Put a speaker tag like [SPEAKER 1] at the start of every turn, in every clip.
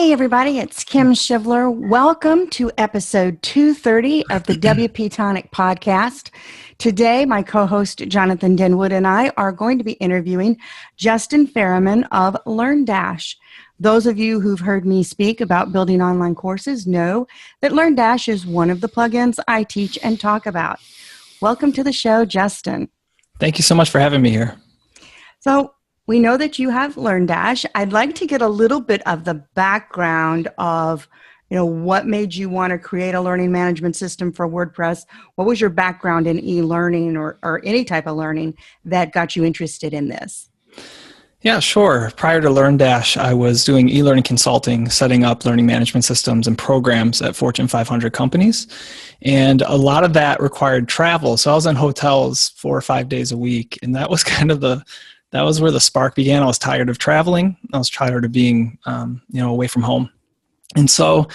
[SPEAKER 1] Hey everybody, it's Kim Shivler. Welcome to episode 230 of the WP-Tonic podcast. Today, my co-host Jonathan Denwood and I are going to be interviewing Justin Ferriman of LearnDash. Those of you who've heard me speak about building online courses know that LearnDash is one of the plugins I teach and talk about. Welcome to the show, Justin.
[SPEAKER 2] Thank you so much for having me here.
[SPEAKER 1] So, we know that you have LearnDash. I'd like to get a little bit of the background of, what made you want to create a learning management system for WordPress? What was your background in e-learning or any type of learning that got you interested in this?
[SPEAKER 2] Yeah, sure. Prior to LearnDash, I was doing e-learning consulting, setting up learning management systems and programs at Fortune 500 companies. And a lot of that required travel. So I was in hotels 4 or 5 days a week. And that was that was where the spark began. I was tired of traveling. I was tired of being, away from home. And so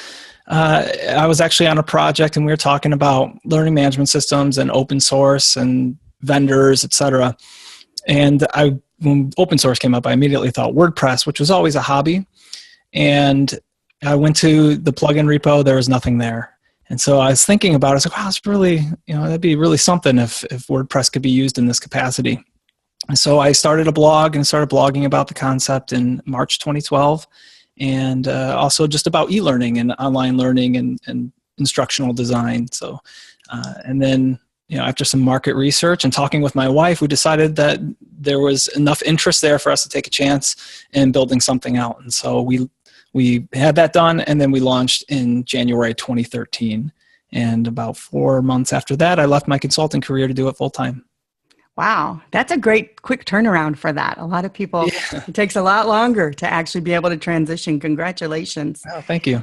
[SPEAKER 2] I was actually on a project and we were talking about learning management systems and open source and vendors, et cetera. And when open source came up, I immediately thought WordPress, which was always a hobby. And I went to the plugin repo. There was nothing there. And so I was thinking about it. I was like, wow, it's really, that'd be really something if WordPress could be used in this capacity. And so I started a blog and started blogging about the concept in March 2012, and also just about e-learning and online learning and instructional design. So, and then, after some market research and talking with my wife, we decided that there was enough interest there for us to take a chance in building something out. And so we had that done, and then we launched in January 2013. And about 4 months after that, I left my consulting career to do it full time.
[SPEAKER 1] Wow, that's a great quick turnaround for that. A lot of people, It takes a lot longer to actually be able to transition. Congratulations.
[SPEAKER 2] Oh, thank you.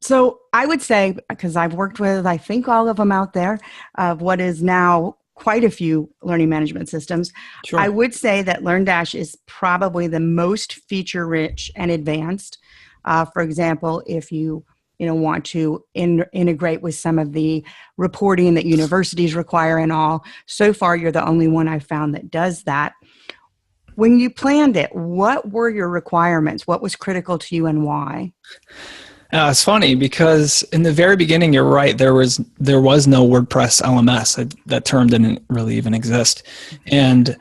[SPEAKER 1] So I would say, because I've worked with, I think all of them out there, of what is now quite a few learning management systems. Sure. I would say that LearnDash is probably the most feature-rich and advanced. For example, if you want to integrate with some of the reporting that universities require and all. So far, you're the only one I've found that does that. When you planned it, what were your requirements? What was critical to you and why?
[SPEAKER 2] It's funny because in the very beginning, you're right, there was no WordPress LMS. That term didn't really even exist. And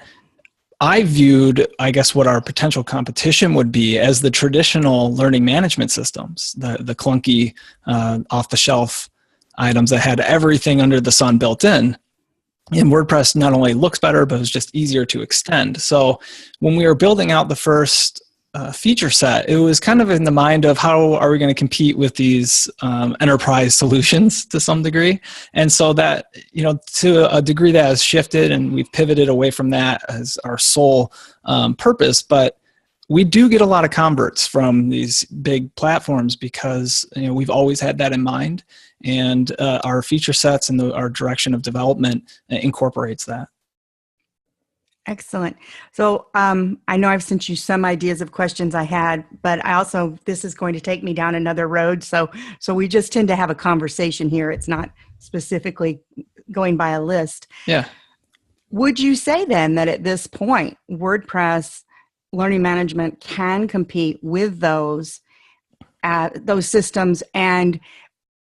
[SPEAKER 2] I viewed, I guess, what our potential competition would be as the traditional learning management systems, the clunky, off-the-shelf items that had everything under the sun built in. And WordPress not only looks better, but it's just easier to extend. So when we were building out the first feature set, it was kind of in the mind of how are we going to compete with these enterprise solutions to some degree. And so that, to a degree that has shifted and we've pivoted away from that as our sole purpose. But we do get a lot of converts from these big platforms because we've always had that in mind. And our feature sets and our direction of development incorporates that.
[SPEAKER 1] Excellent. So I know I've sent you some ideas of questions I had, but this is going to take me down another road. So we just tend to have a conversation here. It's not specifically going by a list.
[SPEAKER 2] Yeah.
[SPEAKER 1] Would you say then that at this point, WordPress learning management can compete with those systems? And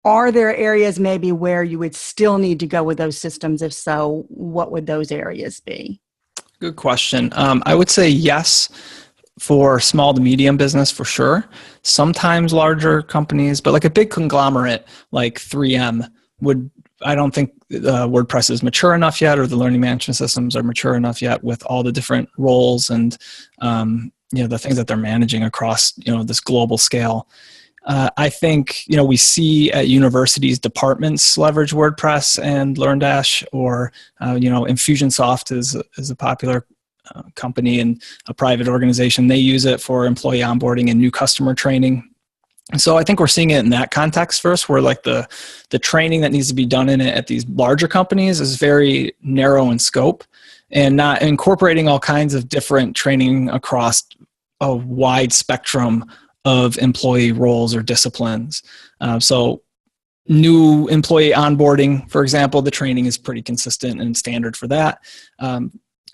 [SPEAKER 1] are there areas maybe where you would still need to go with those systems? If so, what would those areas be?
[SPEAKER 2] Good question. I would say yes for small to medium business for sure. Sometimes larger companies, but like a big conglomerate like 3M I don't think WordPress is mature enough yet, or the learning management systems are mature enough yet with all the different roles and the things that they're managing across this global scale. I think, we see at universities departments leverage WordPress and LearnDash, or, Infusionsoft is a popular company and a private organization. They use it for employee onboarding and new customer training. So I think we're seeing it in that context first, where like the training that needs to be done in it at these larger companies is very narrow in scope and not incorporating all kinds of different training across a wide spectrum of employee roles or disciplines. So new employee onboarding, for example, the training is pretty consistent and standard for that.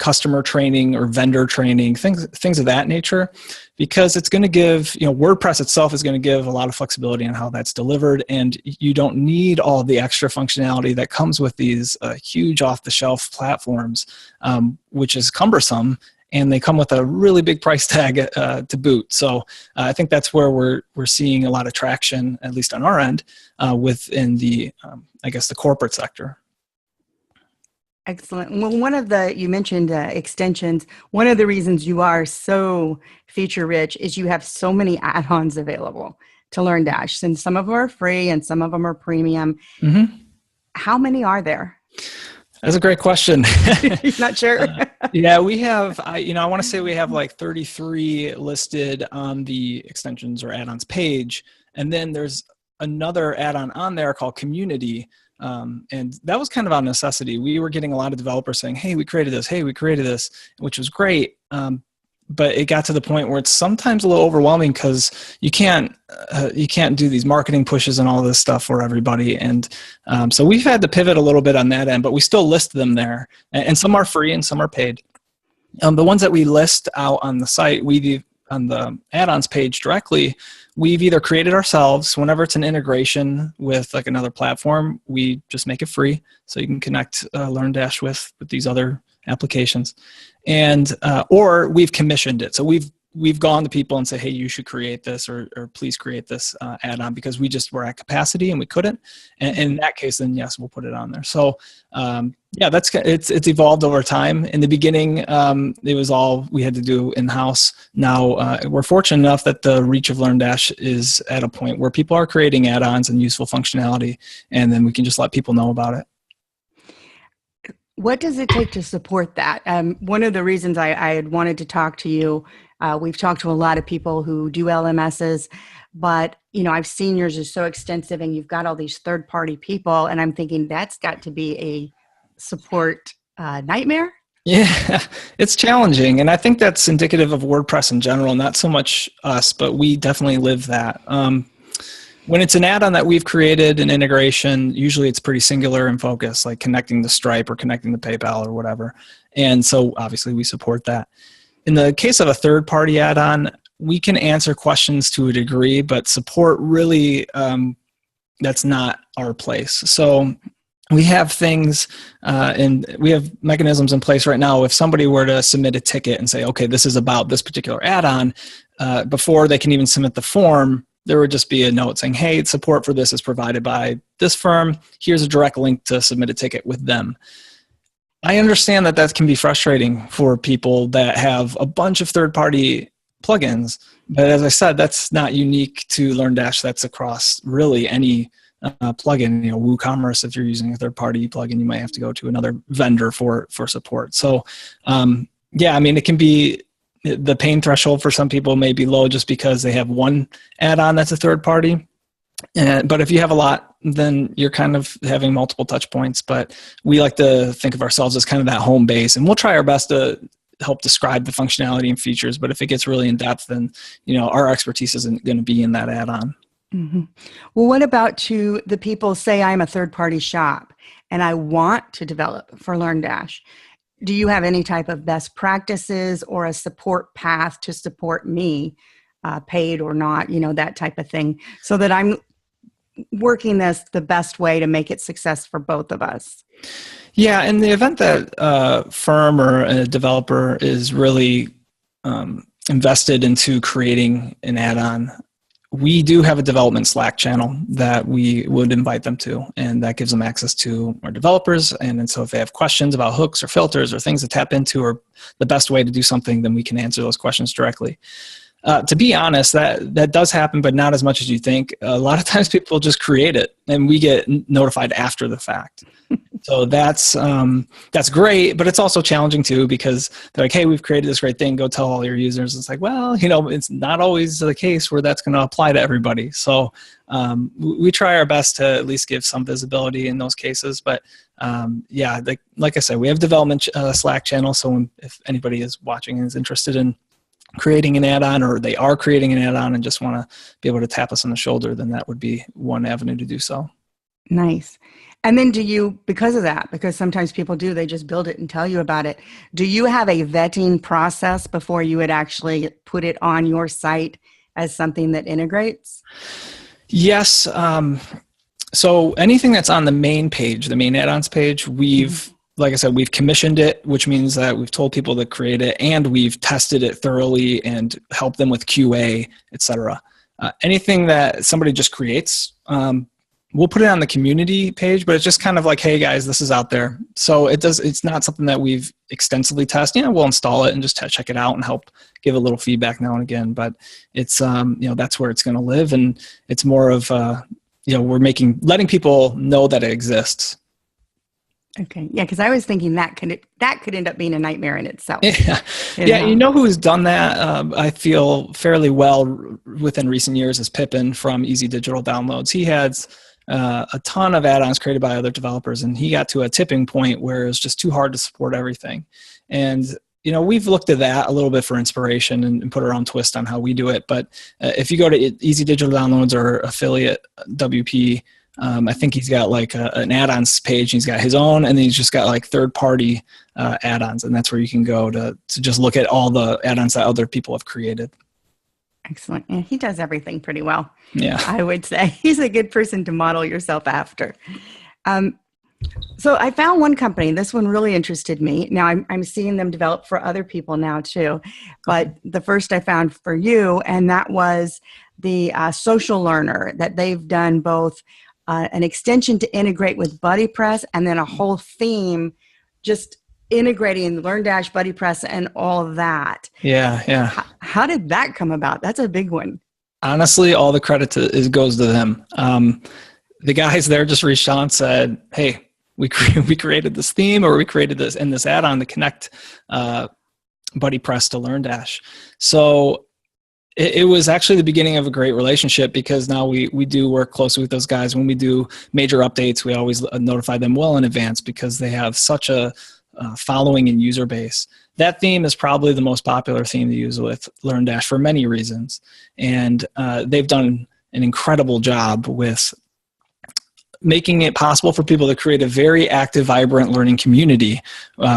[SPEAKER 2] customer training or vendor training, things of that nature, because it's going to give, WordPress itself is going to give a lot of flexibility on how that's delivered, and you don't need all the extra functionality that comes with these huge off-the-shelf platforms, which is cumbersome, and they come with a really big price tag to boot. So I think that's where we're seeing a lot of traction, at least on our end, within the, the corporate sector.
[SPEAKER 1] Excellent. Well, you mentioned extensions. One of the reasons you are so feature rich is you have so many add-ons available to LearnDash, and some of them are free and some of them are premium. Mm-hmm. How many are there?
[SPEAKER 2] That's a great question.
[SPEAKER 1] Not sure.
[SPEAKER 2] Yeah, we have, I want to say we have like 33 listed on the extensions or add-ons page. And then there's another add-on on there called Community. And that was kind of on necessity. We were getting a lot of developers saying, hey, we created this, which was great. But it got to the point where it's sometimes a little overwhelming because you can't do these marketing pushes and all this stuff for everybody. And so we've had to pivot a little bit on that end, but we still list them there. And some are free and some are paid. The ones that we list out on the site, on the add-ons page directly, we've either created ourselves. Whenever it's an integration with like another platform, we just make it free so you can connect LearnDash with these other applications, and or we've commissioned it. So we've gone to people and say, hey, you should create this, or please create this add-on, because we just were at capacity and we couldn't. And in that case, then yes, we'll put it on there. So yeah, it's evolved over time. In the beginning, it was all we had to do in-house. Now we're fortunate enough that the reach of LearnDash is at a point where people are creating add-ons and useful functionality, and then we can just let people know about it.
[SPEAKER 1] What does it take to support that? One of the reasons I had wanted to talk to you, we've talked to a lot of people who do LMSs, but I've seen yours is so extensive and you've got all these third-party people, and I'm thinking that's got to be a support nightmare.
[SPEAKER 2] Yeah, it's challenging, and I think that's indicative of WordPress in general, not so much us, but we definitely live that. When it's an add-on that we've created, an integration, usually it's pretty singular in focus, like connecting to Stripe or connecting to PayPal or whatever. And so obviously we support that. In the case of a third-party add-on, we can answer questions to a degree, but support really, that's not our place. So we have things and we have mechanisms in place right now. If somebody were to submit a ticket and say, okay, this is about this particular add-on, before they can even submit the form, there would just be a note saying, hey, support for this is provided by this firm. Here's a direct link to submit a ticket with them. I understand that can be frustrating for people that have a bunch of third-party plugins. But as I said, that's not unique to LearnDash. That's across really any plugin. WooCommerce, if you're using a third-party plugin, you might have to go to another vendor for support. So, yeah, I mean, it can be, the pain threshold for some people may be low just because they have one add-on that's a third party. But if you have a lot, then you're kind of having multiple touch points. But we like to think of ourselves as kind of that home base, and we'll try our best to help describe the functionality and features. But if it gets really in depth, then our expertise isn't going to be in that add-on.
[SPEAKER 1] Mm-hmm. Well, what about to the people, say I'm a third-party shop and I want to develop for LearnDash? Do you have any type of best practices or a support path to support me, paid or not, that type of thing, so that I'm working this the best way to make it success for both of us?
[SPEAKER 2] Yeah, in the event that a firm or a developer is really invested into creating an add-on, we do have a development Slack channel that we would invite them to, and that gives them access to our developers. And so if they have questions about hooks or filters or things to tap into or the best way to do something, then we can answer those questions directly. To be honest, that does happen, but not as much as you think. A lot of times people just create it, and we get notified after the fact. So that's great, but it's also challenging too, because they're like, hey, we've created this great thing, go tell all your users. It's like, well, it's not always the case where that's going to apply to everybody. So we try our best to at least give some visibility in those cases. But yeah, like I said, we have development Slack channel. So if anybody is watching and is interested in creating an add-on, or they are creating an add-on and just want to be able to tap us on the shoulder, then that would be one avenue to do so.
[SPEAKER 1] Nice. And then do you, because of that, because sometimes people do, they just build it and tell you about it. Do you have a vetting process before you would actually put it on your site as something that integrates?
[SPEAKER 2] Yes. So anything that's on the main page, the main add-ons page, like I said, we've commissioned it, which means that we've told people to create it, and we've tested it thoroughly and helped them with QA, etc. Anything that somebody just creates, we'll put it on the community page, but it's just kind of like, hey guys, this is out there. So it's not something that we've extensively tested. We'll install it and just check it out and help give a little feedback now and again. But it's, that's where it's going to live. And it's more of, we're letting people know that it exists.
[SPEAKER 1] Okay. Yeah. Cause I was thinking that could end up being a nightmare in itself.
[SPEAKER 2] Yeah. You know who's done that? I feel fairly well within recent years is Pippin from Easy Digital Downloads. He has a ton of add-ons created by other developers, and he got to a tipping point where it was just too hard to support everything. And, we've looked at that a little bit for inspiration and put our own twist on how we do it. But if you go to Easy Digital Downloads or affiliate WP, I think he's got like an add-ons page. He's got his own, and then he's just got like third-party add-ons, and that's where you can go to just look at all the add-ons that other people have created.
[SPEAKER 1] Excellent. And he does everything pretty well.
[SPEAKER 2] Yeah,
[SPEAKER 1] I would say he's a good person to model yourself after. So I found one company. This one really interested me. Now I'm seeing them develop for other people now too, but the first I found for you, and that was the Social Learner, that they've done both an extension to integrate with BuddyPress and then a whole theme just integrating LearnDash, BuddyPress, and all of that.
[SPEAKER 2] Yeah.
[SPEAKER 1] How did that come about? That's a big one.
[SPEAKER 2] Honestly, all the credit goes to them. The guys there just reached out and said, hey, we created this theme, or we created this add-on to connect BuddyPress to LearnDash. So it was actually the beginning of a great relationship, because now we do work closely with those guys. When we do major updates, we always notify them well in advance, because they have such a following and user base. That theme is probably the most popular theme to use with LearnDash for many reasons. And they've done an incredible job with making it possible for people to create a very active, vibrant learning community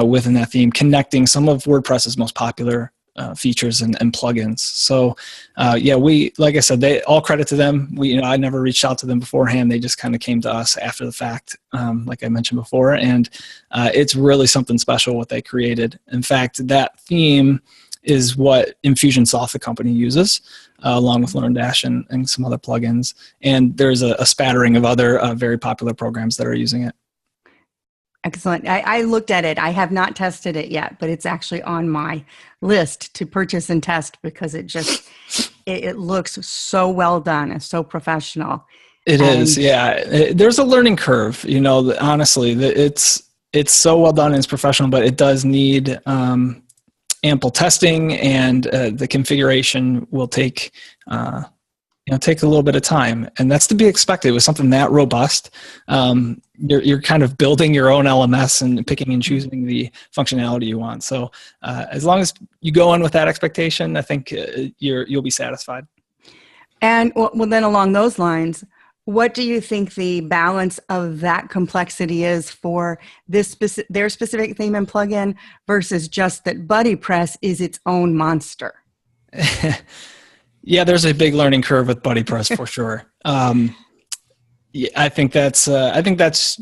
[SPEAKER 2] within that theme, connecting some of WordPress's most popular features and plugins. So like I said, they all credit to them. I never reached out to them beforehand. They just kind of came to us after the fact, like I mentioned before, and it's really something special what they created. In fact, that theme is what Infusionsoft, the company, uses, along with LearnDash and some other plugins. And there's a spattering of other very popular programs that are using it.
[SPEAKER 1] Excellent. I looked at it. I have not tested it yet, but it's actually on my list to purchase and test, because it looks so well done and so professional.
[SPEAKER 2] It is, yeah. There's a learning curve, honestly. It's so well done and it's professional, but it does need ample testing, and the configuration will take a little bit of time, and that's to be expected with something that robust. You're kind of building your own LMS and picking and choosing the functionality you want. So as long as you go in with that expectation, I think you'll be satisfied.
[SPEAKER 1] And well, then along those lines, what do you think the balance of that complexity is for their specific theme and plugin versus just that BuddyPress is its own monster?
[SPEAKER 2] Yeah, there's a big learning curve with BuddyPress for sure. I think that's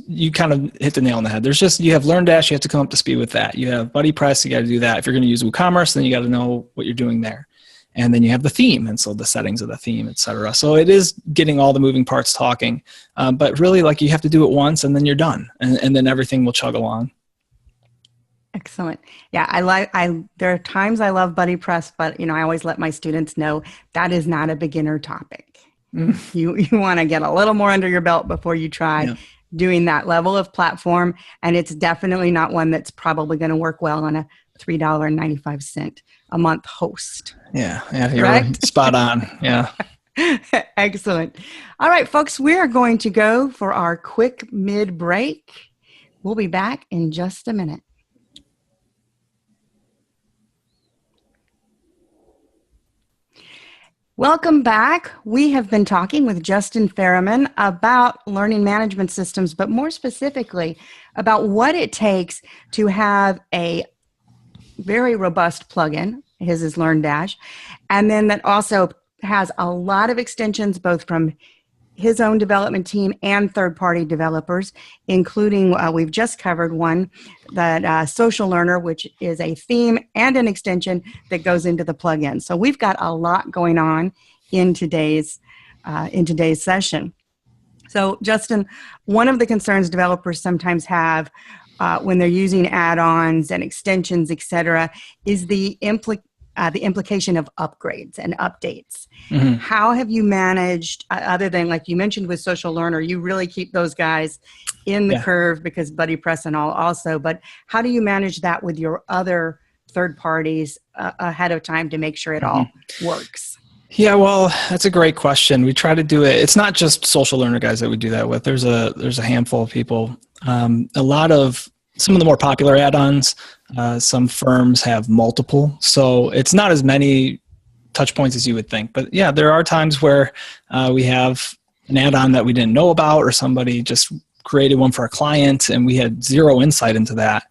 [SPEAKER 2] you kind of hit the nail on the head. You have LearnDash, you have to come up to speed with that. You have BuddyPress, you got to do that. If you're going to use WooCommerce, then you got to know what you're doing there. And then you have the theme, and so the settings of the theme, etc. So it is getting all the moving parts talking, but really, like, you have to do it once, and then you're done, and then everything will chug along.
[SPEAKER 1] Excellent. Yeah, there are times I love BuddyPress, but I always let my students know that is not a beginner topic. You want to get a little more under your belt before you try doing that level of platform, and it's definitely not one that's probably going to work well on a $3.95 a month host.
[SPEAKER 2] Yeah, you're right? Spot on. Yeah.
[SPEAKER 1] Excellent. All right, folks, we are going to go for our quick mid-break. We'll be back in just a minute. Welcome back. We have been talking with Justin Ferriman about learning management systems, but more specifically about what it takes to have a very robust plugin. His is LearnDash, and then that also has a lot of extensions both from his own development team and third-party developers, including we've just covered one, that Social Learner, which is a theme and an extension that goes into the plugin. So we've got a lot going on in today's session. So Justin, one of the concerns developers sometimes have when they're using add-ons and extensions, et cetera, is the implication of upgrades and updates. Mm-hmm. How have you managed, other than like you mentioned with Social Learner, you really keep those guys in the curve because Buddy Press and all also, but how do you manage that with your other third parties ahead of time to make sure it all works?
[SPEAKER 2] Yeah, well, that's a great question. We try to do it. It's not just Social Learner guys that we do that with. There's a handful of people. Some of the more popular add-ons, some firms have multiple, so it's not as many touch points as you would think. But yeah, there are times where we have an add-on that we didn't know about, or somebody just created one for a client and we had zero insight into that.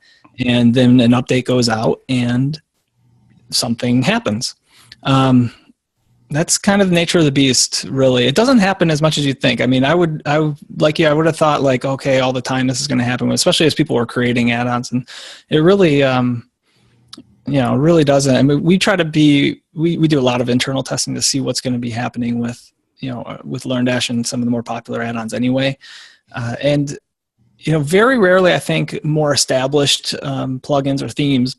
[SPEAKER 2] And then an update goes out and something happens. That's kind of the nature of the beast, really. It doesn't happen as much as you think. I mean, I would have thought like, okay, all the time this is going to happen, especially as people were creating add-ons, and it really, really doesn't. I mean, we try to we do a lot of internal testing to see what's going to be happening with LearnDash and some of the more popular add-ons anyway. And very rarely, I think more established plugins or themes,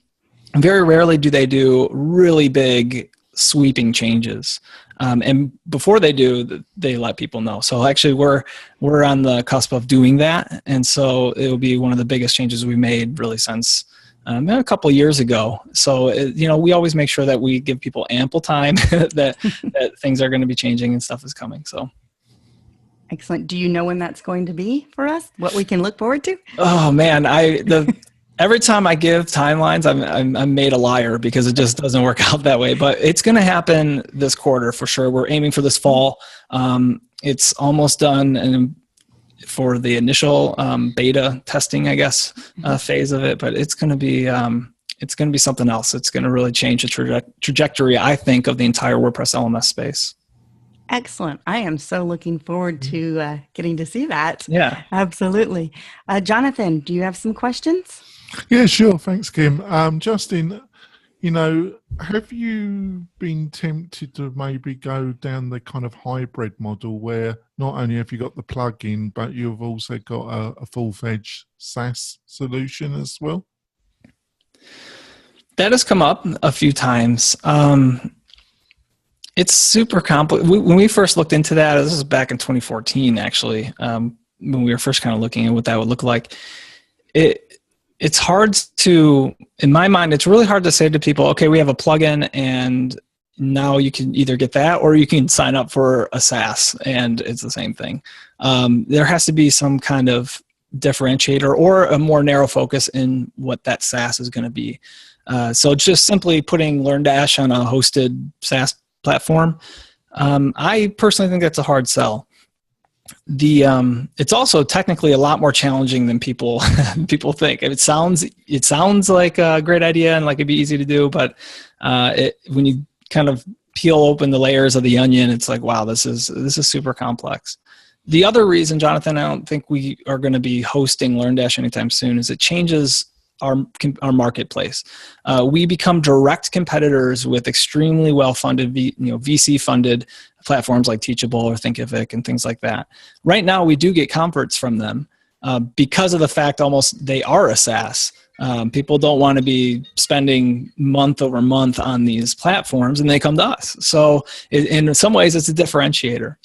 [SPEAKER 2] very rarely do they do really big sweeping changes, and before they do, they let people know. So actually we're on the cusp of doing that, and so it will be one of the biggest changes we made really since a couple of years ago. So we always make sure that we give people ample time that things are going to be changing and stuff is coming. So
[SPEAKER 1] excellent. Do you know when that's going to be for us? What we can look forward to?
[SPEAKER 2] Oh man, every time I give timelines, I'm made a liar because it just doesn't work out that way. But it's going to happen this quarter for sure. We're aiming for this fall. It's almost done, and for the initial beta testing, I guess, phase of it. But it's going to be something else. It's going to really change the trajectory, I think, of the entire WordPress LMS space.
[SPEAKER 1] Excellent. I am so looking forward to getting to see that.
[SPEAKER 2] Yeah,
[SPEAKER 1] absolutely. Jonathan, do you have some questions?
[SPEAKER 3] Yeah, sure. Thanks, Kim. Justin, have you been tempted to maybe go down the kind of hybrid model where not only have you got the plugin, but you've also got a full-fledged SaaS solution as well?
[SPEAKER 2] That has come up a few times. It's super complicated. When we first looked into that, this was back in 2014, actually, when we were first kind of looking at what that would look like. It's hard to, in my mind, it's really hard to say to people, okay, we have a plugin and now you can either get that or you can sign up for a SaaS and it's the same thing. There has to be some kind of differentiator or a more narrow focus in what that SaaS is going to be. So just simply putting LearnDash on a hosted SaaS platform, I personally think that's a hard sell. It's also technically a lot more challenging than people think. It sounds like a great idea and like it'd be easy to do, but when you kind of peel open the layers of the onion, it's like, wow, this is super complex. The other reason, Jonathan, I don't think we are going to be hosting LearnDash anytime soon is it changes our marketplace. We become direct competitors with extremely well-funded, VC-funded platforms like Teachable or Thinkific and things like that. Right now, we do get converts from them because of the fact almost they are a SaaS. People don't want to be spending month over month on these platforms, and they come to us. So in some ways, it's a differentiator.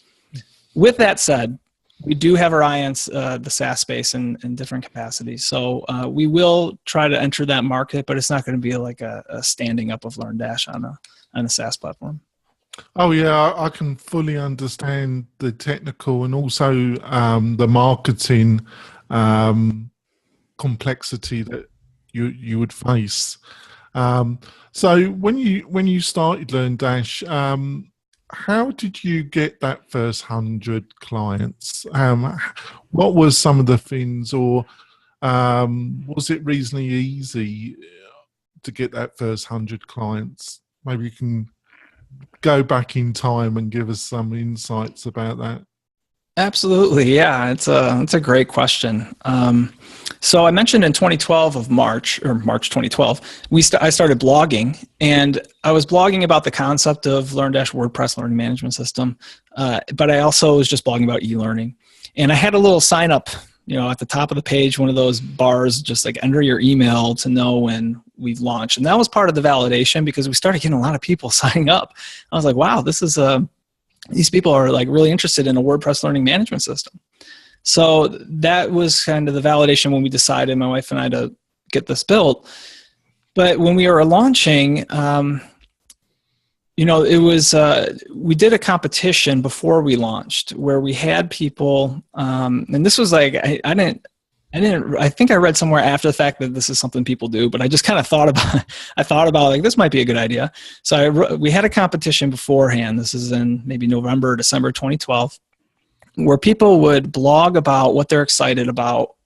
[SPEAKER 2] With that said, we do have our eye on the SaaS space in different capacities. So we will try to enter that market, but it's not going to be like a standing up of LearnDash on a SaaS platform.
[SPEAKER 3] Oh yeah, I can fully understand the technical and also the marketing complexity that you would face. So when you started LearnDash, how did you get that first 100 clients? What were some of the things, or was it reasonably easy to get that first 100 clients? Maybe you can go back in time and give us some insights about that.
[SPEAKER 2] Absolutely. Yeah, it's a great question. So I mentioned in 2012 of March 2012, I started blogging, and I was blogging about the concept of LearnDash WordPress learning management system. But I also was just blogging about e-learning, and I had a little sign up, at the top of the page, one of those bars, just like enter your email to know when we've launched. And that was part of the validation, because we started getting a lot of people signing up. I was like, wow, these people are like really interested in a WordPress learning management system. So that was kind of the validation when we decided, my wife and I, to get this built. But when we were launching, it was, we did a competition before we launched where we had people, and this was like, I think I read somewhere after the fact that this is something people do, but I just kind of thought about like, this might be a good idea. So we had a competition beforehand. This is in maybe November, December 2012, where people would blog about what they're excited about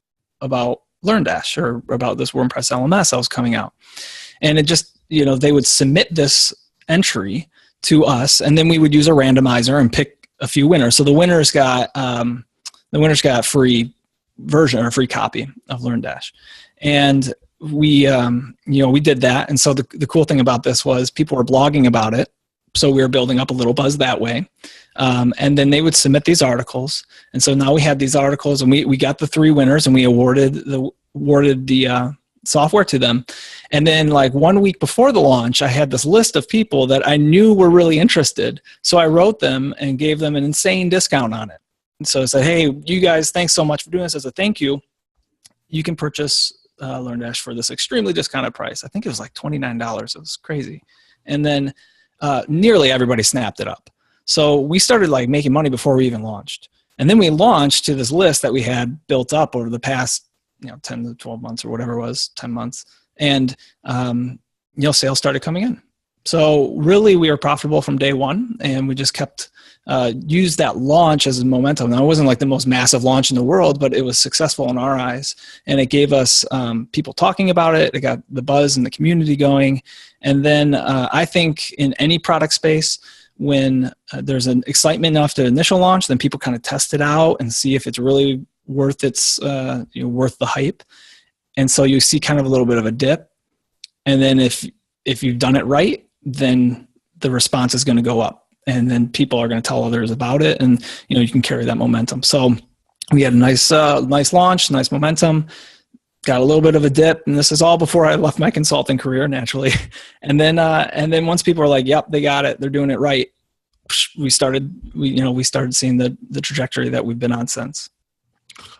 [SPEAKER 2] LearnDash or about this WordPress LMS that was coming out. And it just, they would submit this entry to us, and then we would use a randomizer and pick a few winners. So the winners got a free version or a free copy of LearnDash. And we did that. And so the cool thing about this was people were blogging about it. So we were building up a little buzz that way. And then they would submit these articles. And so now we had these articles, and we got the 3 winners, and we awarded the software to them. And then like 1 week before the launch, I had this list of people that I knew were really interested. So I wrote them and gave them an insane discount on it. And so I said, hey, you guys, thanks so much for doing this. As a thank you, you can purchase LearnDash for this extremely discounted price. I think it was like $29. It was crazy. And then nearly everybody snapped it up. So we started like making money before we even launched. And then we launched to this list that we had built up over the past 10 to 12 months or whatever it was, 10 months. And sales started coming in. So really we were profitable from day one, and we just kept used that launch as a momentum. Now, it wasn't like the most massive launch in the world, but it was successful in our eyes, and it gave us people talking about it. It got the buzz in the community going. And then I think in any product space, when there's an excitement enough to initial launch, then people kind of test it out and see if it's really worth worth the hype. And so you see kind of a little bit of a dip. And then if you've done it right, then the response is going to go up, and then people are going to tell others about it, and you can carry that momentum. So we had a nice launch, nice momentum, got a little bit of a dip, and this is all before I left my consulting career, naturally. And then once people were like, yep, they got it, they're doing it right, we started seeing the trajectory that we've been on since.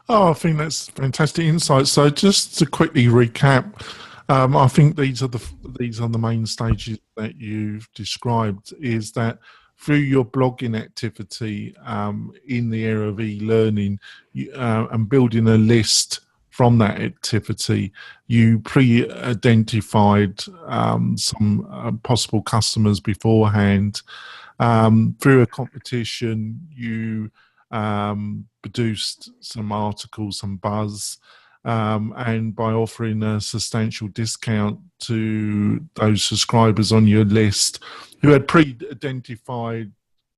[SPEAKER 3] Oh, I think that's fantastic insight. So just to quickly recap, I think these are the main stages that you've described, is that through your blogging activity in the area of e-learning and building a list from that activity, you pre-identified some possible customers beforehand. Through a competition, you produced some articles, some buzz, and by offering a substantial discount to those subscribers on your list who had pre-identified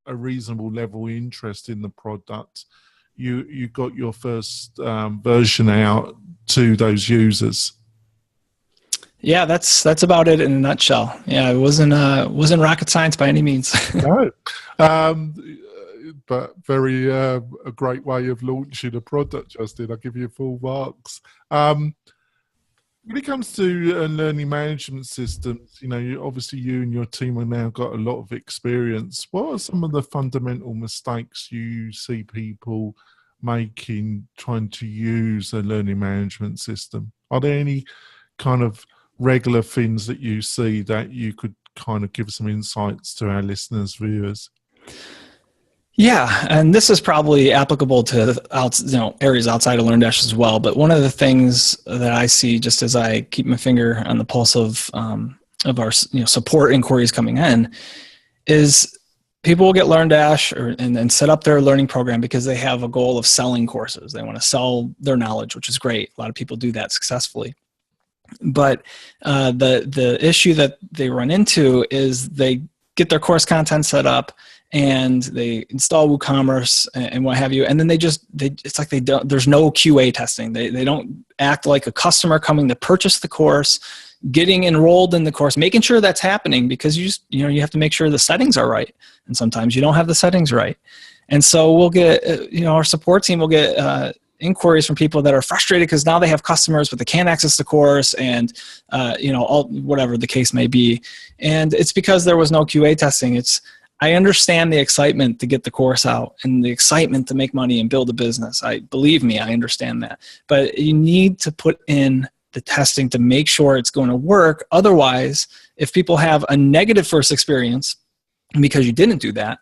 [SPEAKER 3] a reasonable level of interest in the product, you got your first version out to those users.
[SPEAKER 2] Yeah, that's about it in a nutshell. Yeah, it wasn't rocket science by any means.
[SPEAKER 3] No. But very a great way of launching a product, Justin. I'll give you full marks. When it comes to learning management systems, obviously you and your team have now got a lot of experience. What are some of the fundamental mistakes you see people making trying to use a learning management system? Are there any kind of regular things that you see that you could kind of give some insights to our listeners, viewers?
[SPEAKER 2] Yeah, and this is probably applicable to areas outside of LearnDash as well. But one of the things that I see, just as I keep my finger on the pulse of our support inquiries coming in, is People will get LearnDash and set up their learning program because they have a goal of selling courses. They want to sell their knowledge, which is great. A lot of people do that successfully. But the issue that they run into is they get their course content set up and they install WooCommerce and what have you, and then it's like there's no QA testing. They don't act like a customer coming to purchase the course, getting enrolled in the course, making sure that's happening, because you have to make sure the settings are right, and sometimes you don't have the settings right. And so we'll get our support team will get inquiries from people that are frustrated because now they have customers but they can't access the course, and all whatever the case may be, and it's because there was no QA testing. I understand the excitement to get the course out and the excitement to make money and build a business. Believe me, I understand that, but you need to put in the testing to make sure it's going to work. Otherwise, if people have a negative first experience because you didn't do that,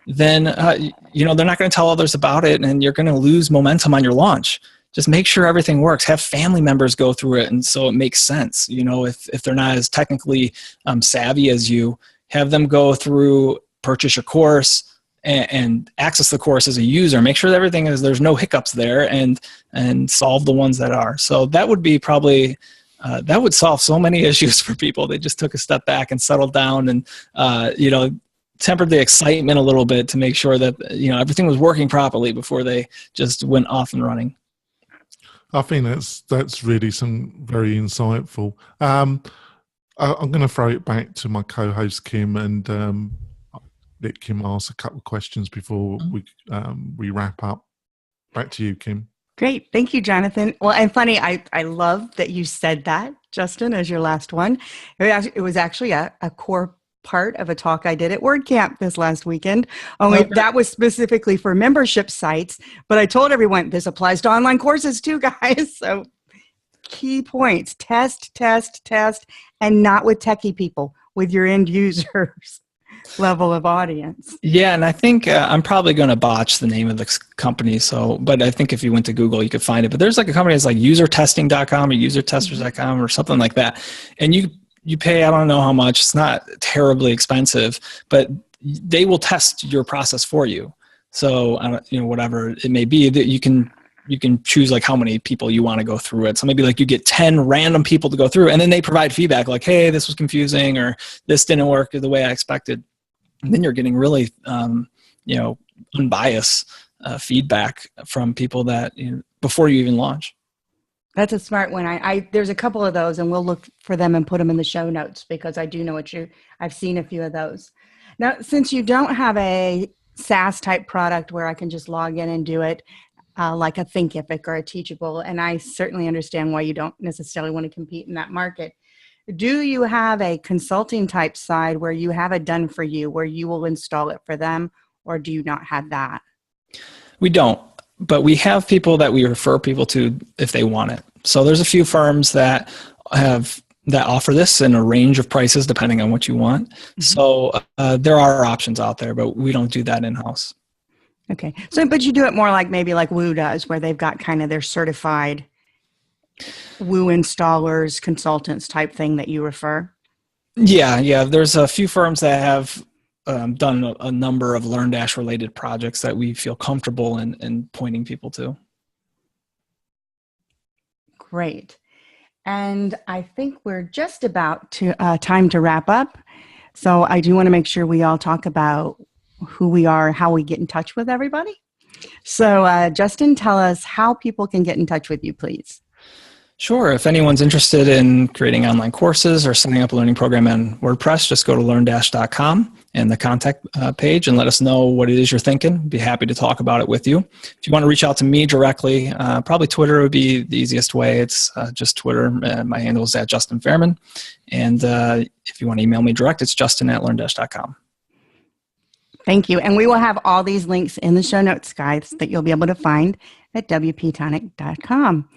[SPEAKER 2] then they're not going to tell others about it, and you're going to lose momentum on your launch. Just make sure everything works. Have family members go through it, and so it makes sense. If they're not as technically savvy as you, have them go through, purchase your course, and access the course as a user. Make sure that there's no hiccups there, and solve the ones that are. So that would be probably that would solve so many issues for people. They just took a step back and settled down, and tempered the excitement a little bit to make sure that everything was working properly before they just went off and running.
[SPEAKER 3] I think that's really some very insightful. I'm going to throw it back to my co-host Kim and let Kim ask a couple of questions before we wrap up. Back to you, Kim.
[SPEAKER 1] Great. Thank you, Jonathan. Well, and funny, I love that you said that, Justin, as your last one. It was actually a core part of a talk I did at WordCamp this last weekend. Only that was specifically for membership sites, but I told everyone this applies to online courses too, guys. So key points: test, and not with techie people, with your end users level of audience.
[SPEAKER 2] Yeah, and I think I'm probably going to botch the name of the company. But I think if you went to Google, you could find it. But there's like a company that's like usertesting.com or usertesters.com or something like that, and you pay, I don't know how much, it's not terribly expensive, but they will test your process for you. So, whatever it may be, that you can choose like how many people you want to go through it. So maybe like you get 10 random people to go through, and then they provide feedback like, hey, this was confusing, or this didn't work the way I expected. And then you're getting really, unbiased feedback from people that before you even launch.
[SPEAKER 1] That's a smart one. There's a couple of those, and we'll look for them and put them in the show notes, because I do know I've seen a few of those. Now, since you don't have a SaaS type product where I can just log in and do it like a Thinkific or a Teachable, and I certainly understand why you don't necessarily want to compete in that market, do you have a consulting type side where you have it done for you, where you will install it for them, or do you not have that?
[SPEAKER 2] We don't. But we have people that we refer people to if they want it. So there's a few firms that offer this in a range of prices depending on what you want. Mm-hmm. So there are options out there, but we don't do that in-house.
[SPEAKER 1] Okay. So, but you do it more like maybe like Woo does, where they've got kind of their certified Woo installers, consultants type thing that you refer?
[SPEAKER 2] Yeah. There's a few firms that have done a number of LearnDash related projects that we feel comfortable in pointing people to.
[SPEAKER 1] Great. And I think we're just about to time to wrap up. So I do want to make sure we all talk about who we are, how we get in touch with everybody. So Justin, tell us how people can get in touch with you, please.
[SPEAKER 2] Sure. If anyone's interested in creating online courses or setting up a learning program on WordPress, just go to learndash.com and the contact page and let us know what it is you're thinking. Be happy to talk about it with you. If you want to reach out to me directly, probably Twitter would be the easiest way. It's just Twitter. My handle is @Justin Ferriman. And if you want to email me direct, it's justin@learndash.com.
[SPEAKER 1] Thank you. And we will have all these links in the show notes, guys, that you'll be able to find at WP-Tonic.com.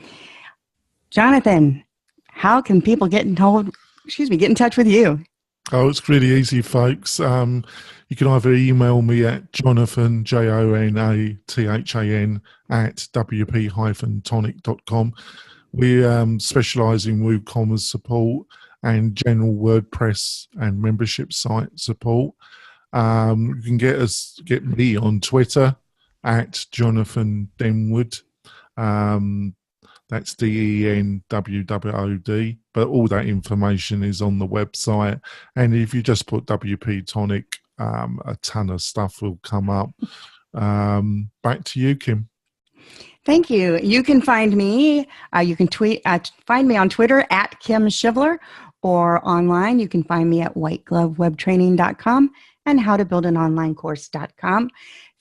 [SPEAKER 1] Jonathan, how can people get in touch with you?
[SPEAKER 3] Oh, it's really easy, folks. You can either email me at Jonathan, JONATHAN, @WP-Tonic.com. We specialise in WooCommerce support and general WordPress and membership site support. You can get me on Twitter at Jonathan Denwood. That's DENWWOD. But all that information is on the website. And if you just put WP-Tonic, a ton of stuff will come up. Back to you, Kim.
[SPEAKER 1] Thank you. You can find me. You can find me on Twitter at Kim Shivler, or online. You can find me at whiteglovewebtraining.com and howtobuildanonlinecourse.com.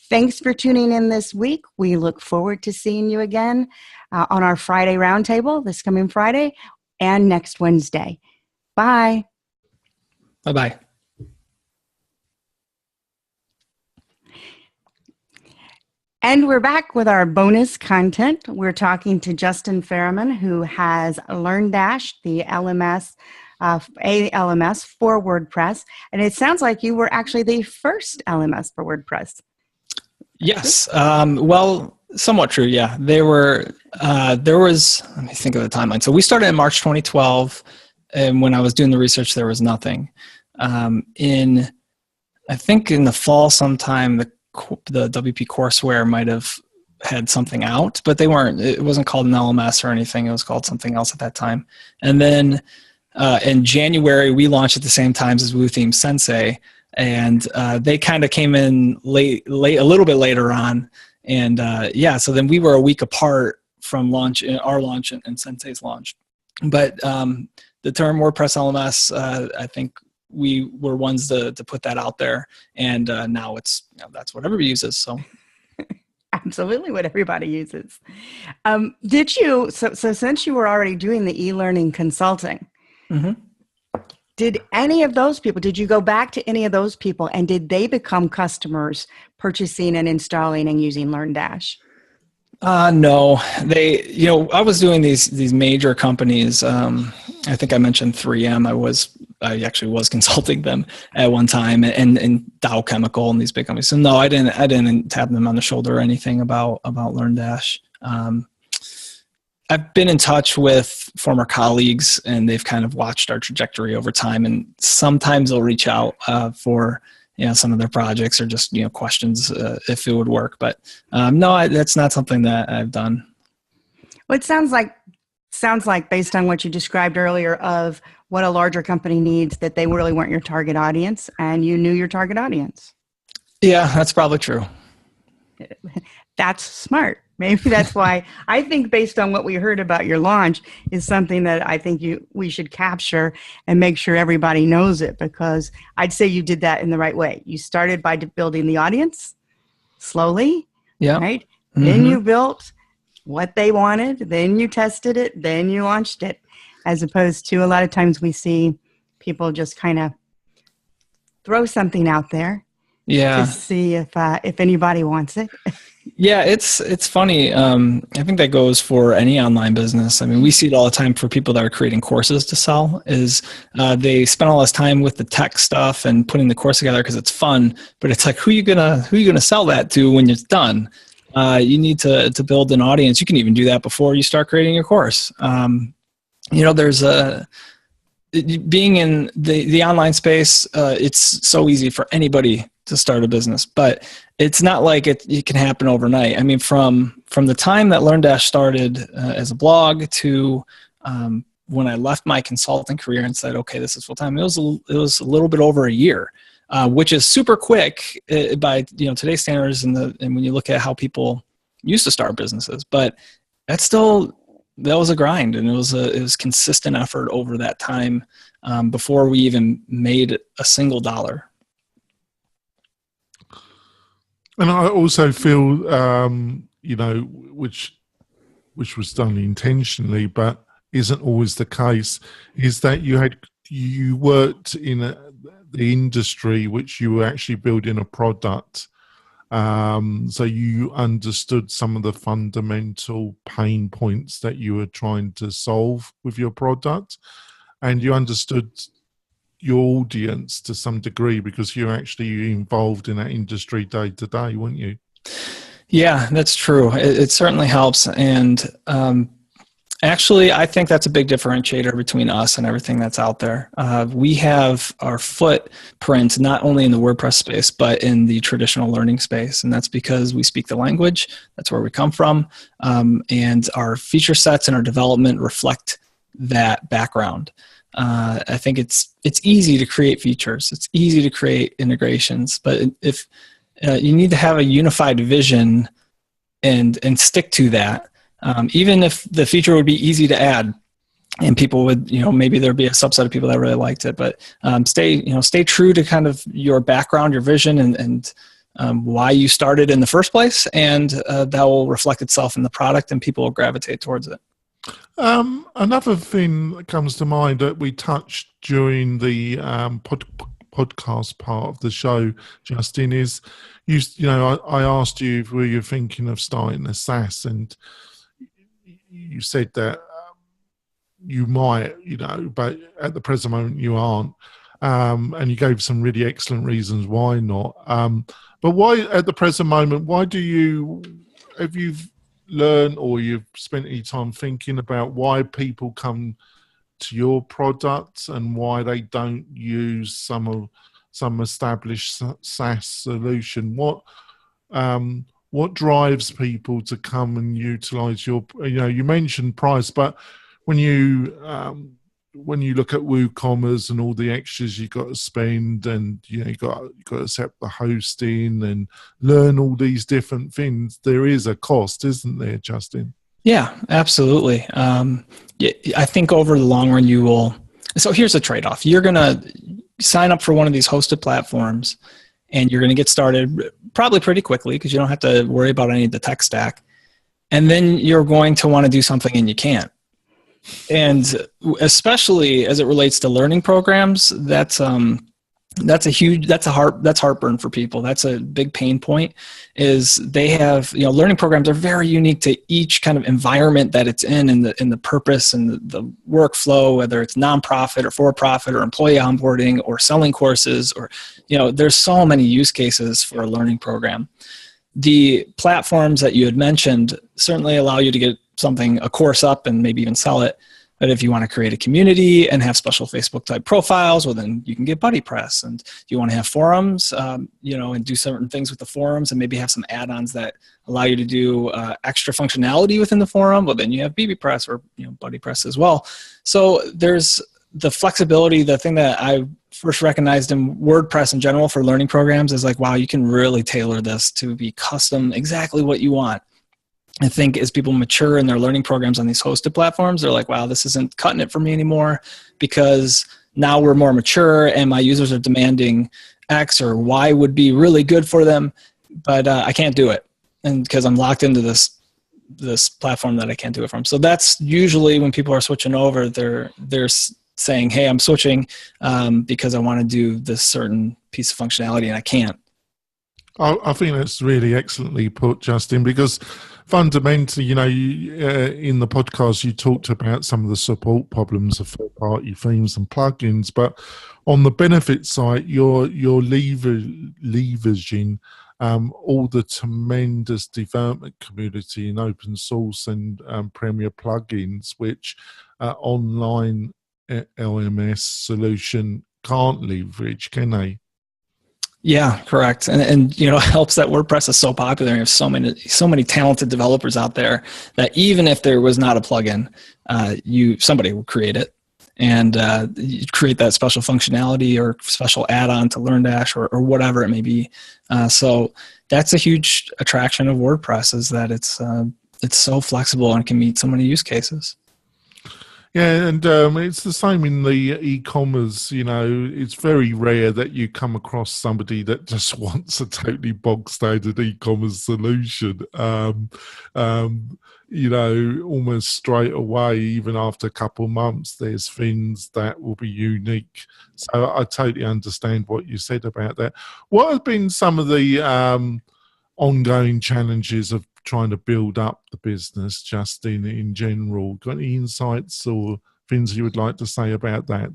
[SPEAKER 1] Thanks for tuning in this week. We look forward to seeing you again on our Friday Roundtable this coming Friday and next Wednesday. Bye.
[SPEAKER 2] Bye-bye.
[SPEAKER 1] And we're back with our bonus content. We're talking to Justin Ferriman, who has LearnDash, the LMS, LMS for WordPress. And it sounds like you were actually the first LMS for WordPress.
[SPEAKER 2] Yes. Well, somewhat true. Yeah. There was, let me think of the timeline. So we started in March 2012. And when I was doing the research, there was nothing. I think in the fall sometime, the WP courseware might have had something out, but it wasn't called an LMS or anything. It was called something else at that time. And then in January, we launched at the same time as Blue Theme Sensei, and they kind of came in late, a little bit later on. And so then we were a week apart from our launch and Sensei's launch. But the term WordPress LMS, I think we were ones to put that out there, and now it's that's what everybody uses. So
[SPEAKER 1] absolutely what everybody uses. Did you so since you were already doing the e-learning consulting,
[SPEAKER 2] mm-hmm.
[SPEAKER 1] Did any of those people, did you go back to any of those people, and did they become customers purchasing and installing and using LearnDash?
[SPEAKER 2] No, I was doing these major companies. I think I mentioned 3M. I actually was consulting them at one time, and Dow Chemical and these big companies. So no, I didn't tap them on the shoulder or anything about LearnDash. I've been in touch with former colleagues, and they've kind of watched our trajectory over time, and sometimes they'll reach out for some of their projects, or just questions if it would work. But no, that's not something that I've done.
[SPEAKER 1] Well, it sounds like based on what you described earlier of what a larger company needs, that they really weren't your target audience, and you knew your target audience.
[SPEAKER 2] Yeah, that's probably true.
[SPEAKER 1] That's smart. Maybe that's why I think, based on what we heard about your launch, is something that I think we should capture and make sure everybody knows it, because I'd say you did that in the right way. You started by building the audience slowly, right? Mm-hmm. Then you built what they wanted, then you tested it, then you launched it, as opposed to a lot of times we see people just kind of throw something out there to see if anybody wants it.
[SPEAKER 2] Yeah, it's funny. I think that goes for any online business. I mean, we see it all the time for people that are creating courses to sell. Is they spend all this time with the tech stuff and putting the course together because it's fun, but it's like, who you gonna sell that to when it's done? You need to build an audience. You can even do that before you start creating your course. There's being in the online space. It's so easy for anybody to start a business, but it's not like it can happen overnight. I mean, from the time that LearnDash started as a blog to when I left my consulting career and said, okay, this is full time, it was a little bit over a year, which is super quick by today's standards, and when you look at how people used to start businesses. But that was a grind, and it was consistent effort over that time before we even made a single dollar.
[SPEAKER 3] And I also feel, which was done intentionally, but isn't always the case, is that you worked in the industry which you were actually building a product. So you understood some of the fundamental pain points that you were trying to solve with your product, and you understood your audience to some degree because you're actually involved in that industry day to day, weren't you?
[SPEAKER 2] Yeah, that's true. It certainly helps. And Actually, I think that's a big differentiator between us and everything that's out there. We have our footprint not only in the WordPress space, but in the traditional learning space. And that's because we speak the language. That's where we come from. And our feature sets and our development reflect that background. I think it's easy to create features. It's easy to create integrations. But if you need to have a unified vision and stick to that, even if the feature would be easy to add and people would, maybe there'd be a subset of people that really liked it, but stay true to kind of your background, your vision, and why you started in the first place, and that will reflect itself in the product and people will gravitate towards it.
[SPEAKER 3] Another thing that comes to mind that we touched during the podcast part of the show, Justin, is I asked you if you were thinking of starting a SaaS, and you said that you might, but at the present moment you aren't, and you gave some really excellent reasons why not. But why at the present moment? Why have you learned or you've spent any time thinking about why people come to your products and why they don't use some established SaaS solution? What drives people to come and utilize your? You mentioned price, but when you look at WooCommerce and all the extras you got to spend, and you got to set the hosting and learn all these different things, there is a cost, isn't there, Justin?
[SPEAKER 2] Yeah, absolutely. I think over the long run you will. So here's a trade-off. You're going to sign up for one of these hosted platforms, and you're going to get started probably pretty quickly because you don't have to worry about any of the tech stack. And then you're going to want to do something and you can't. And especially as it relates to learning programs, that's heartburn for people. That's a big pain point. Is they have, learning programs are very unique to each kind of environment that it's in the purpose and the workflow, whether it's nonprofit or for-profit or employee onboarding or selling courses, or, there's so many use cases for a learning program. The platforms that you had mentioned certainly allow you to get a course up and maybe even sell it. But if you want to create a community and have special Facebook type profiles, well, then you can get BuddyPress. And you want to have forums, and do certain things with the forums and maybe have some add-ons that allow you to do extra functionality within the forum, well, then you have BBPress or BuddyPress as well. So there's the flexibility. The thing that I first recognized in WordPress in general for learning programs is like, wow, you can really tailor this to be custom, exactly what you want. I think as people mature in their learning programs on these hosted platforms, they're like, wow, this isn't cutting it for me anymore because now we're more mature and my users are demanding X or Y would be really good for them, but I can't do it. And because I'm locked into this platform that I can't do it from. So that's usually when people are switching over, they're saying, hey, I'm switching because I want to do this certain piece of functionality and I can't.
[SPEAKER 3] I think that's really excellently put, Justin, because fundamentally, in the podcast, you talked about some of the support problems of third-party themes and plugins, but on the benefit side, you're leveraging all the tremendous development community in open source and Premier plugins, which online LMS solution can't leverage, can they?
[SPEAKER 2] Yeah, correct. And it helps that WordPress is so popular. You have so many talented developers out there that even if there was not a plugin, somebody would create it and you create that special functionality or special add-on to LearnDash or whatever it may be. So that's a huge attraction of WordPress, is that it's so flexible and can meet so many use cases.
[SPEAKER 3] Yeah, and it's the same in the e-commerce. It's very rare that you come across somebody that just wants a totally bog standard e-commerce solution. Almost straight away, even after a couple of months, there's things that will be unique. So I totally understand what you said about that. What have been some of the ongoing challenges of trying to build up the business, Justin, in general? Got any insights or things you would like to say about that?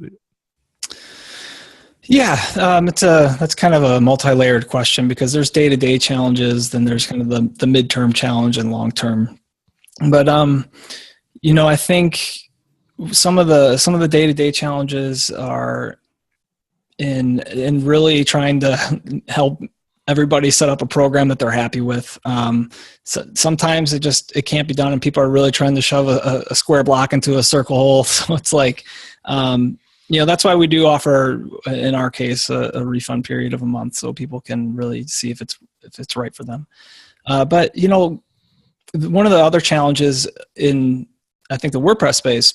[SPEAKER 2] Yeah, that's kind of a multi-layered question because there's day-to-day challenges, then there's kind of the midterm challenge and long-term. But I think some of the day-to-day challenges are in really trying to help everybody set up a program that they're happy with. So sometimes it can't be done, and people are really trying to shove a square block into a circle hole. So it's like, that's why we do offer, in our case, a refund period of a month, so people can really see if it's right for them. But one of the other challenges in, I think, the WordPress space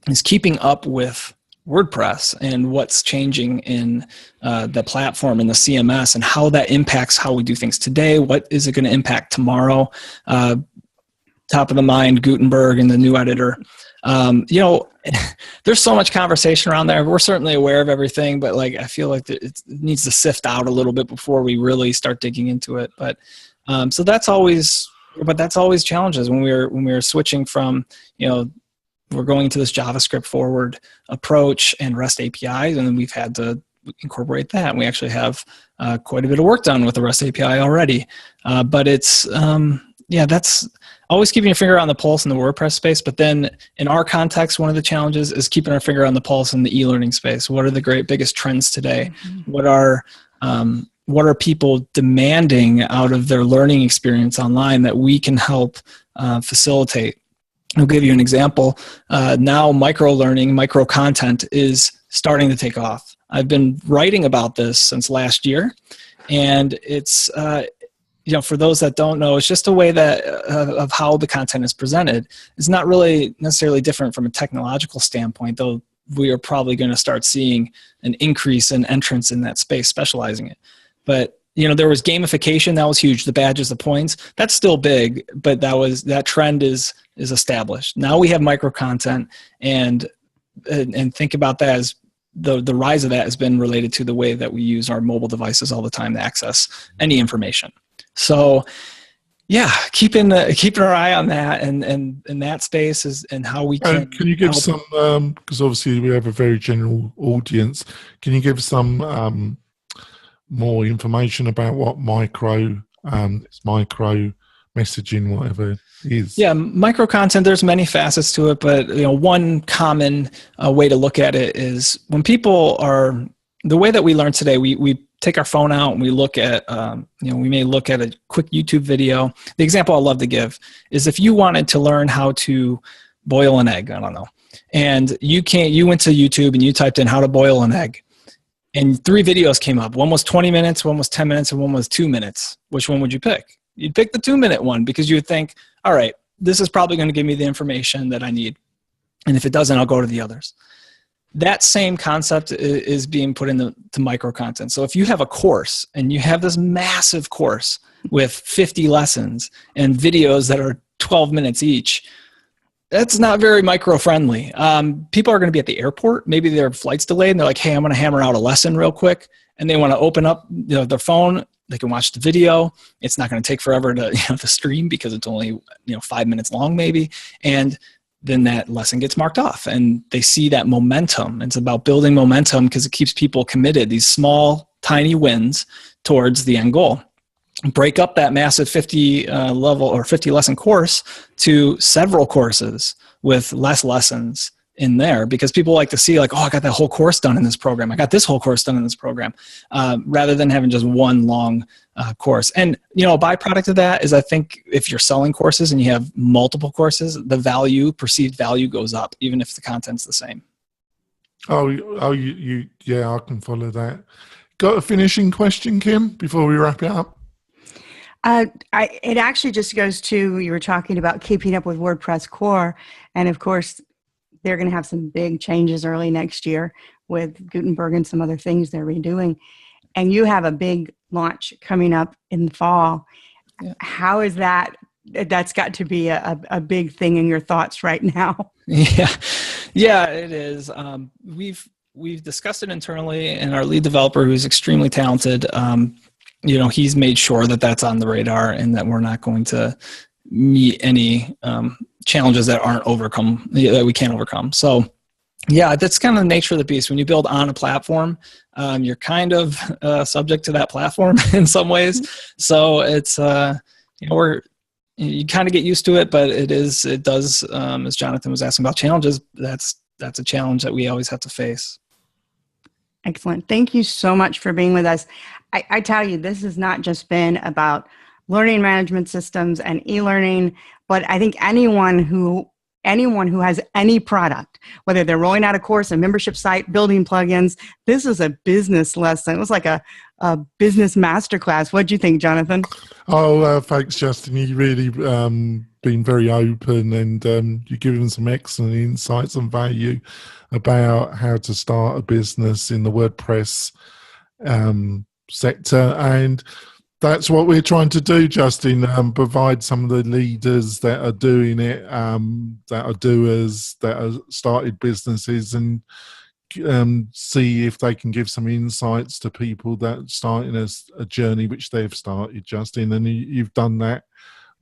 [SPEAKER 2] is keeping up with WordPress and what's changing in the platform and the CMS, and how that impacts how we do things today. What is it going to impact tomorrow? Top of the mind, Gutenberg and the new editor. There's so much conversation around there. We're certainly aware of everything, but I feel like it needs to sift out a little bit before we really start digging into it. But so that's always challenges when we're switching from, we're going to this JavaScript forward approach and REST APIs, and then we've had to incorporate that. And we actually have quite a bit of work done with the REST API already. But it's, that's always keeping your finger on the pulse in the WordPress space. But then in our context, one of the challenges is keeping our finger on the pulse in the e-learning space. What are the biggest trends today? Mm-hmm. What are people demanding out of their learning experience online that we can help facilitate? I'll give you an example. Now micro-learning, micro-content is starting to take off. I've been writing about this since last year, and it's, for those that don't know, it's just a way that of how the content is presented. It's not really necessarily different from a technological standpoint, though we are probably going to start seeing an increase in entrance in that space, specializing it. But there was gamification, that was huge. The badges, the points, that's still big, but that trend is established. Now we have micro content, and think about that as the rise of that has been related to the way that we use our mobile devices all the time to access any information. So yeah, keeping our eye on that and that space is, and how we can.
[SPEAKER 3] Can you give some, because obviously we have a very general audience, can you give some more information about what micro messaging, whatever it is?
[SPEAKER 2] Yeah, micro content, there's many facets to it, but one common way to look at it is when people are, the way that we learn today, we take our phone out and we look at, we may look at a quick YouTube video. The example I love to give is if you wanted to learn how to boil an egg, I don't know, and you went to YouTube and you typed in how to boil an egg, and 3 videos came up. One was 20 minutes, one was 10 minutes, and one was 2 minutes. Which one would you pick? You'd pick the 2-minute one because you would think, all right, this is probably going to give me the information that I need. And if it doesn't, I'll go to the others. That same concept is being put into micro content. So if you have a course and you have this massive course with 50 lessons and videos that are 12 minutes each, that's not very micro-friendly. People are going to be at the airport. Maybe their flight's delayed, and they're like, hey, I'm going to hammer out a lesson real quick. And they want to open up their phone. They can watch the video. It's not going to take forever to stream because it's only 5 minutes long maybe. And then that lesson gets marked off. And they see that momentum. It's about building momentum because it keeps people committed, these small, tiny wins towards the end goal. Break up that massive 50 level or 50 lesson course to several courses with less lessons in there, because people like to see, like, oh, I got that whole course done in this program. I got this whole course done in this program, rather than having just one long course. And, a byproduct of that is, I think if you're selling courses and you have multiple courses, the perceived value goes up, even if the content's the same. Yeah, I can follow that.
[SPEAKER 3] Got a finishing question, Kim, before we wrap it up?
[SPEAKER 1] It actually just goes to, you were talking about keeping up with WordPress core. And of course, they're going to have some big changes early next year with Gutenberg and some other things they're redoing. And you have a big launch coming up in the fall. Yeah. How is that? That's got to be a big thing in your thoughts right now.
[SPEAKER 2] Yeah, it is. We've discussed it internally, and our lead developer, who's extremely talented, he's made sure that that's on the radar and that we're not going to meet any challenges that we can't overcome. So yeah, that's kind of the nature of the beast. When you build on a platform, you're kind of subject to that platform in some ways. So it's, you kind of get used to it, but it does, as Jonathan was asking about challenges, that's a challenge that we always have to face.
[SPEAKER 1] Excellent. Thank you so much for being with us. I tell you, this has not just been about learning management systems and e-learning, but I think anyone who has any product, whether they're rolling out a course, a membership site, building plugins, this is a business lesson. It was like a business masterclass. What do you think, Jonathan?
[SPEAKER 3] Oh, thanks, Justin. You really been very open, and you've given some excellent insights and value about how to start a business in the WordPress sector. And that's what we're trying to do, Justin, provide some of the leaders that are doing it, that are doers, that have started businesses, and see if they can give some insights to people that are starting a journey which they've started, Justin. And you've done that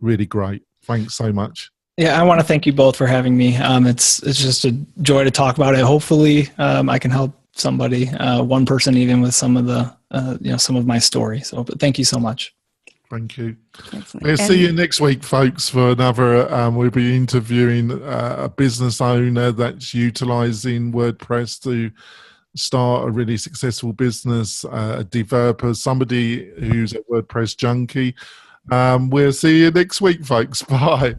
[SPEAKER 3] really great. Thanks so much.
[SPEAKER 2] Yeah, I want to thank you both for having me. It's just a joy to talk about it. Hopefully, I can help somebody, one person even, with some of the some of my story. So, but thank you so much.
[SPEAKER 3] Thank you.
[SPEAKER 1] Excellent.
[SPEAKER 3] We'll see you next week, folks, for another. We'll be interviewing a business owner that's utilizing WordPress to start a really successful business, a developer, somebody who's a WordPress junkie. We'll see you next week, folks. Bye.